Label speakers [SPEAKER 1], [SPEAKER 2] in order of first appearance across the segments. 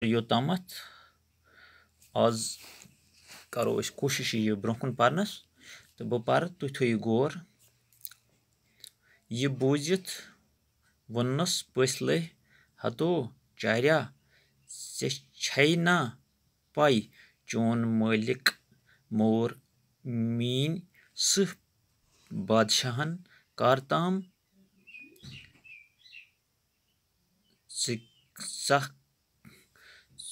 [SPEAKER 1] योतामथ आज करो अस कोशिश यह ब्रोह परनस तो बह पर तुह थो गौर यह बूजित वोनस पस हतो चार्या ऐ ना पै चोन मालिक मोर मीन सह बादशाहन कर ताम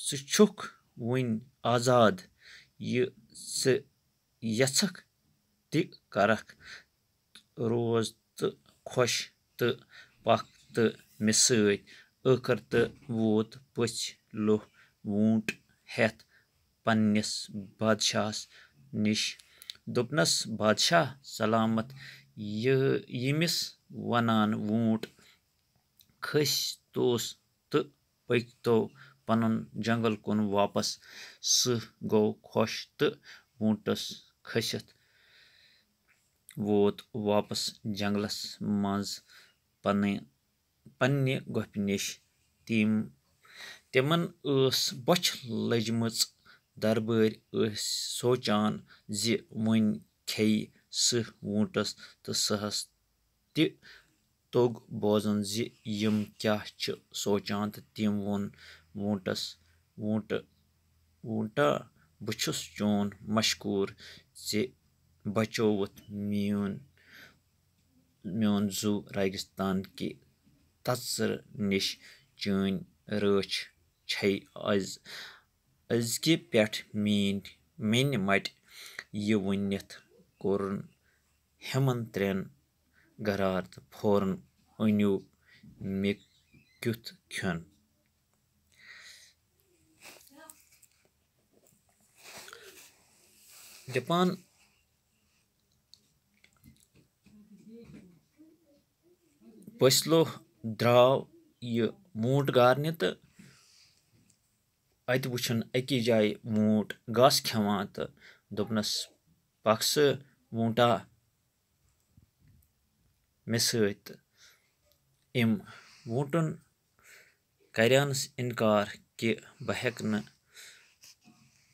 [SPEAKER 1] छुक वुन आजाद यह यछक ति करक रोज तो खुश तो पक तो मे सत आखिर तो वोत पछ लोह वूट हेथ पन्नस बादशाहस निश दोपनस बादशाह सलामत यमिस वनान वूट खस तोस तो पकतो पनुन जंगल कुन वापस सह गो खुश तो वूटस खसित वोत वापस जंगलस मज पन्ने गोप निश तिमन बछ लजमच दरबार सोचान जि वुन खे सह वूटस तो सहस ति तोग बोजन जि यम क्या सोचान तो तिम वोन वूटस वूटा बहुस चोन मशकूर जे बचोवुत म्योन जू रेगिस्तान कि तत्सर निश चन रच छै अजकि पेठ मेन मट यह वनित कोरन हमन त्रेन गरार तो फौरन अनो मे क्युथ खन दपान पसलो द्राव यह वूट गारने तो अत वुन अकि जाए वूट घास खेवान तो दोपनस पक सा वूटा मे सत अम वूटन करनस इनकार कि बह हेक न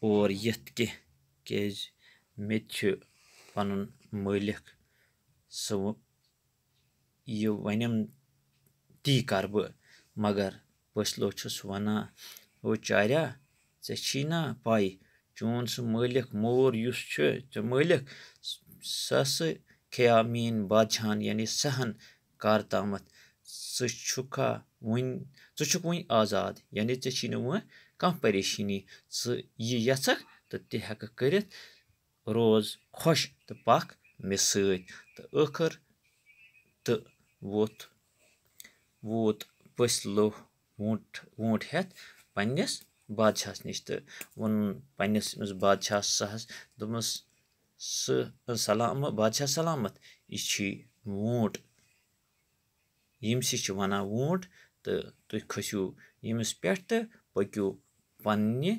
[SPEAKER 1] और यिथ क्या मे पनुन मालिक सह यह वनम ती कर बह मगर पसलो छुस वना ओ चार्या ऐ ना पै चोन सह मालिक मोर युस ऐ मालिक सह खया मीन बादशाहन यानी सहन कर तामथ षु छुक वुन आजाद यानी ऐ नो वह कह परेशानी यह यछक तो ति हेक करित रोज खुश तो पक मे सत तो आखिर तो वोत पस लोह वूट हेथ पन्नस बादशाहस निश तो वोन पन्नस बादशाहस सहस दोपस बादशाह सलामत यह वूट यमसी वन वूट तो तुह खसो यमिस पे तो पक्यो पन्ने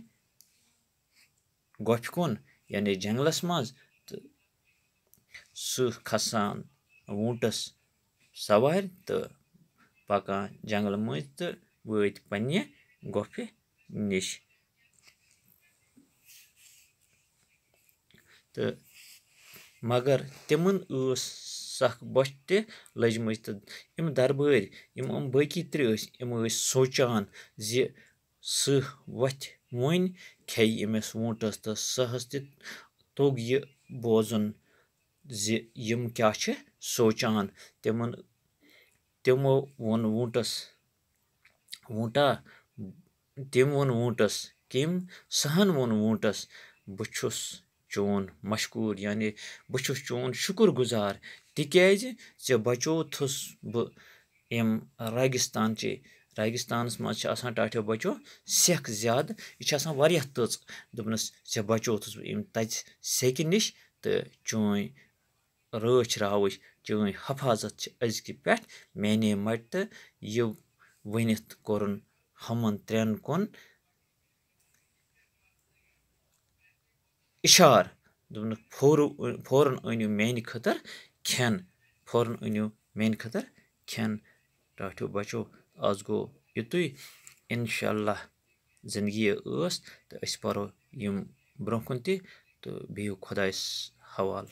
[SPEAKER 1] गोफ कुन यानी जंगलस मज तो सह खसान वूटस सवार तो पकान जंगल मज तो वत पन्ने गोफ निश तो मगर तिमन सख बछ त लजमच तो यम दरबार यम बाकी त्रे यम सोचान जि सह वथ वन खे अमिस वूटस तो सहस तोग यह बोजन जि यम क्या सोचान तिमो वोन वूटस कम सहन वोन वूटस बह छुस चोन मशकूर यानी बह छुस चोन शुक्र गुजार तिकज ऐ बचोथुस बह अम रेगिस्तानस मज टाठियों बचो सेख ज्यादा यह वारिया तच दोपनस ऐ बचोथुस बह तज सेकि निश तो चोन रच रावच चोन हफाजत अजकि पे मेने मट तो यह वनित कोरन हमन त्रेन कुन इशार दोपन फौरन अनो मेन खतर खेन फौरन अनो मेन खतर खेन टाठियों बचो आज गो युतुई इंशाअल्लाह زِندگی ٲس تہٕ أسۍ پَرو یِم برٛونٛہہ کُن تہِ تہٕ بِہِو خۄدایَس حوال